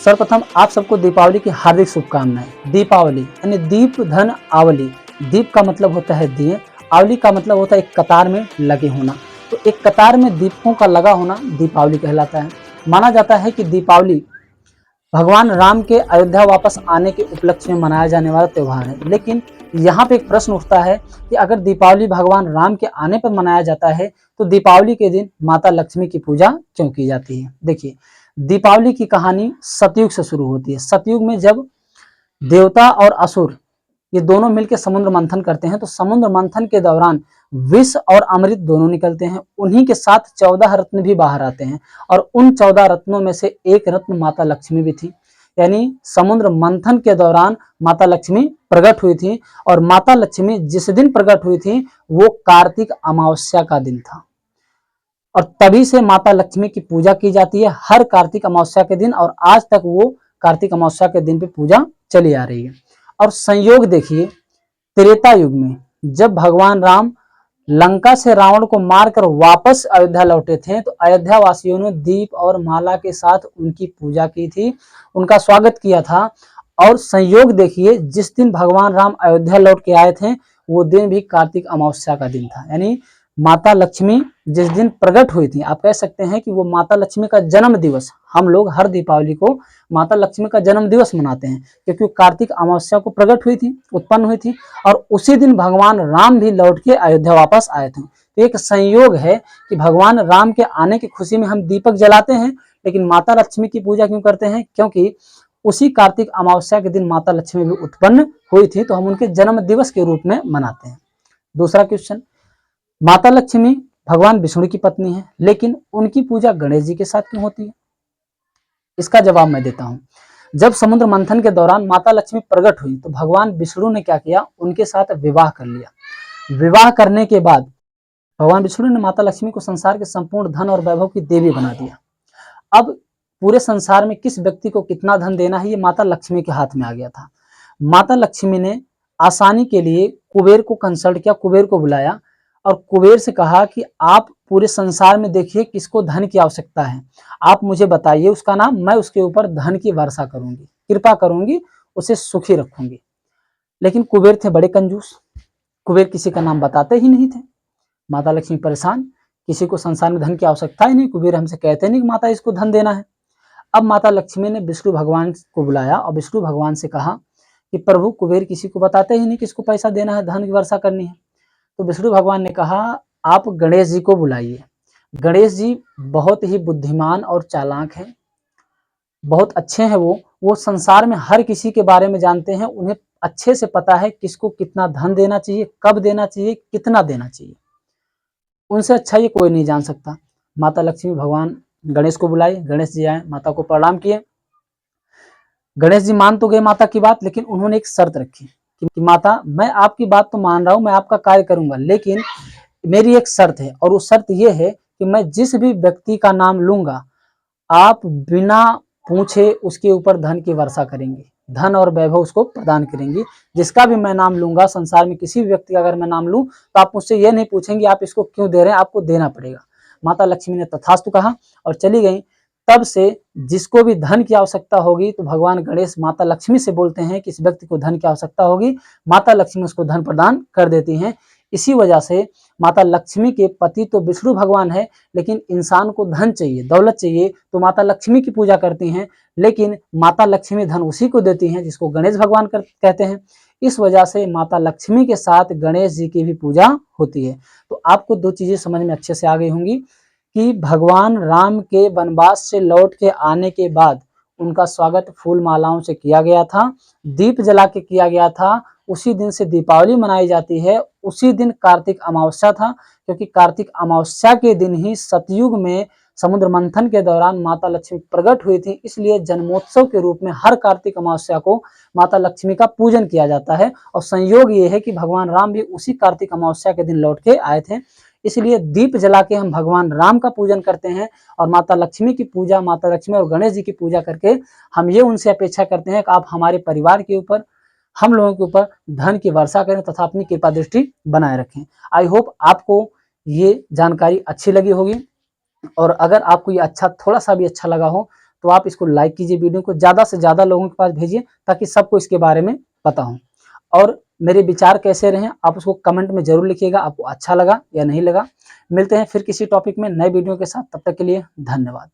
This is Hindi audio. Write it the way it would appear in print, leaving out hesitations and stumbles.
सर्वप्रथम आप सबको दीपावली की हार्दिक शुभकामनाएं। दीपावली यानी दीप धन आवली। दीप का मतलब होता है दिए, आवली का मतलब होता है एक कतार में लगे होना। तो एक कतार में दीपों का लगा होना दीपावली कहलाता है। माना जाता है कि दीपावली भगवान राम के अयोध्या वापस आने के उपलक्ष्य में मनाया जाने वाला त्यौहार है। लेकिन यहाँ पे एक प्रश्न उठता है कि अगर दीपावली भगवान राम के आने पर मनाया जाता है तो दीपावली के दिन माता लक्ष्मी की पूजा क्यों की जाती है। देखिए, दीपावली की कहानी सतयुग से शुरू होती है। सतयुग में जब देवता और असुर ये दोनों मिलकर समुद्र मंथन करते हैं तो समुद्र मंथन के दौरान विष और अमृत दोनों निकलते हैं। उन्हीं के साथ 14 रत्न भी बाहर आते हैं और उन 14 रत्नों में से एक रत्न माता लक्ष्मी भी थी। यानी समुद्र मंथन के दौरान माता लक्ष्मी प्रकट हुई थी और माता लक्ष्मी जिस दिन प्रकट हुई थी वो कार्तिक अमावस्या का दिन था और तभी से माता लक्ष्मी की पूजा की जाती है हर कार्तिक अमावस्या के दिन और आज तक वो कार्तिक अमावस्या के दिन पे पूजा चली आ रही है। और संयोग देखिए, त्रेता युग में जब भगवान राम लंका से रावण को मारकर वापस अयोध्या लौटे थे तो अयोध्या वासियों ने दीप और माला के साथ उनकी पूजा की थी, उनका स्वागत किया था। और संयोग देखिए, जिस दिन भगवान राम अयोध्या लौट के आए थे वो दिन भी कार्तिक अमावस्या का दिन था। यानी माता लक्ष्मी जिस दिन प्रकट हुई थी, आप कह सकते हैं कि वो माता लक्ष्मी का जन्म दिवस, हम लोग हर दीपावली को माता लक्ष्मी का जन्म दिवस मनाते हैं क्योंकि कार्तिक अमावस्या को प्रकट हुई थी, उत्पन्न हुई थी और उसी दिन भगवान राम भी लौट के अयोध्या वापस आए थे। तो एक संयोग है कि भगवान राम के आने की खुशी में हम दीपक जलाते हैं, लेकिन माता लक्ष्मी की पूजा क्यों करते हैं? क्योंकि उसी कार्तिक अमावस्या के दिन माता लक्ष्मी भी उत्पन्न हुई थी, तो हम उनके जन्म दिवस के रूप में मनाते हैं। दूसरा क्वेश्चन, माता लक्ष्मी भगवान विष्णु की पत्नी है, लेकिन उनकी पूजा गणेश जी के साथ क्यों होती है? इसका जवाब मैं देता हूं। जब समुद्र मंथन के दौरान माता लक्ष्मी प्रकट हुई तो भगवान विष्णु ने क्या किया? उनके साथ विवाह कर लिया। विवाह करने के बाद भगवान विष्णु ने माता लक्ष्मी को संसार के संपूर्ण धन और वैभव की देवी बना दिया। अब पूरे संसार में किस व्यक्ति को कितना धन देना है ये माता लक्ष्मी के हाथ में आ गया था। माता लक्ष्मी ने आसानी के लिए कुबेर को कंसल्ट किया, कुबेर को बुलाया और कुबेर से कहा कि आप पूरे संसार में देखिए किसको धन की आवश्यकता है, आप मुझे बताइए उसका नाम, मैं उसके ऊपर धन की वर्षा करूंगी, कृपा करूंगी, उसे सुखी रखूंगी। लेकिन कुबेर थे बड़े कंजूस, कुबेर किसी का नाम बताते ही नहीं थे। माता लक्ष्मी परेशान, किसी को संसार में धन की आवश्यकता ही नहीं, कुबेर हमसे कहते नहीं कि माता इसको धन देना है। अब माता लक्ष्मी ने विष्णु भगवान को बुलाया और विष्णु भगवान से कहा कि प्रभु कुबेर किसी को बताते ही नहीं किसको पैसा देना है, धन की वर्षा करनी है। तो विष्णु भगवान ने कहा आप गणेश जी को बुलाइए। गणेश जी बहुत ही बुद्धिमान और चालाक हैं, बहुत अच्छे हैं। वो संसार में हर किसी के बारे में जानते हैं, उन्हें अच्छे से पता है किसको कितना धन देना चाहिए, कब देना चाहिए, कितना देना चाहिए। उनसे अच्छा ये कोई नहीं जान सकता। माता लक्ष्मी भगवान गणेश को बुलाई, गणेश जी आए, माता को प्रणाम किए। गणेश जी मान तो गए माता की बात, लेकिन उन्होंने एक शर्त रखी कि माता मैं आपकी बात तो मान रहा हूं, मैं आपका कार्य करूंगा, लेकिन मेरी एक शर्त है और वो शर्त ये है कि मैं जिस भी व्यक्ति का नाम लूंगा आप बिना पूछे उसके ऊपर धन की वर्षा करेंगे, धन और वैभव उसको प्रदान करेंगी। जिसका भी मैं नाम लूंगा, संसार में किसी भी व्यक्ति का अगर मैं नाम लूं तो आप मुझसे ये नहीं पूछेंगे आप इसको क्यों दे रहे हैं, आपको देना पड़ेगा। माता लक्ष्मी ने तथास्तु कहा और चली गई। तब से जिसको भी धन की आवश्यकता होगी तो भगवान गणेश माता लक्ष्मी से बोलते हैं कि इस व्यक्ति को धन की आवश्यकता होगी, माता लक्ष्मी उसको धन प्रदान कर देती हैं। इसी वजह से माता लक्ष्मी के पति तो विष्णु भगवान है, लेकिन इंसान को धन चाहिए, दौलत चाहिए तो माता लक्ष्मी की पूजा करती हैं, लेकिन माता लक्ष्मी धन उसी को देती हैं जिसको गणेश भगवान कहते हैं। इस वजह से माता लक्ष्मी के साथ गणेश जी की भी पूजा होती है। तो आपको दो चीजें समझ में अच्छे से आ गई होंगी कि भगवान राम के वनवास से लौट के आने के बाद उनका स्वागत फूल मालाओं से किया गया था, दीप जला के किया गया था। उसी दिन से दीपावली मनाई जाती है। उसी दिन कार्तिक अमावस्या था, क्योंकि कार्तिक अमावस्या के दिन ही सतयुग में समुद्र मंथन के दौरान माता लक्ष्मी प्रकट हुई थी। इसलिए जन्मोत्सव के रूप में हर कार्तिक अमावस्या को माता लक्ष्मी का पूजन किया जाता है। और संयोग ये है कि भगवान राम भी उसी कार्तिक अमावस्या के दिन लौट के आए थे, इसलिए दीप जला के हम भगवान राम का पूजन करते हैं और माता लक्ष्मी की पूजा, माता लक्ष्मी और गणेश जी की पूजा करके हम ये उनसे अपेक्षा करते हैं कि आप हमारे परिवार के ऊपर, हम लोगों के ऊपर धन की वर्षा करें तथा अपनी कृपा दृष्टि बनाए रखें। आई होप आपको ये जानकारी अच्छी लगी होगी और अगर आपको ये थोड़ा सा भी अच्छा लगा हो तो आप इसको लाइक कीजिए, वीडियो को ज़्यादा से ज़्यादा लोगों के पास भेजिए ताकि सबको इसके बारे में पता हो। और मेरे विचार कैसे रहे आप उसको कमेंट में जरूर लिखिएगा, आपको अच्छा लगा या नहीं लगा। मिलते हैं फिर किसी टॉपिक में नए वीडियो के साथ, तब तक के लिए धन्यवाद।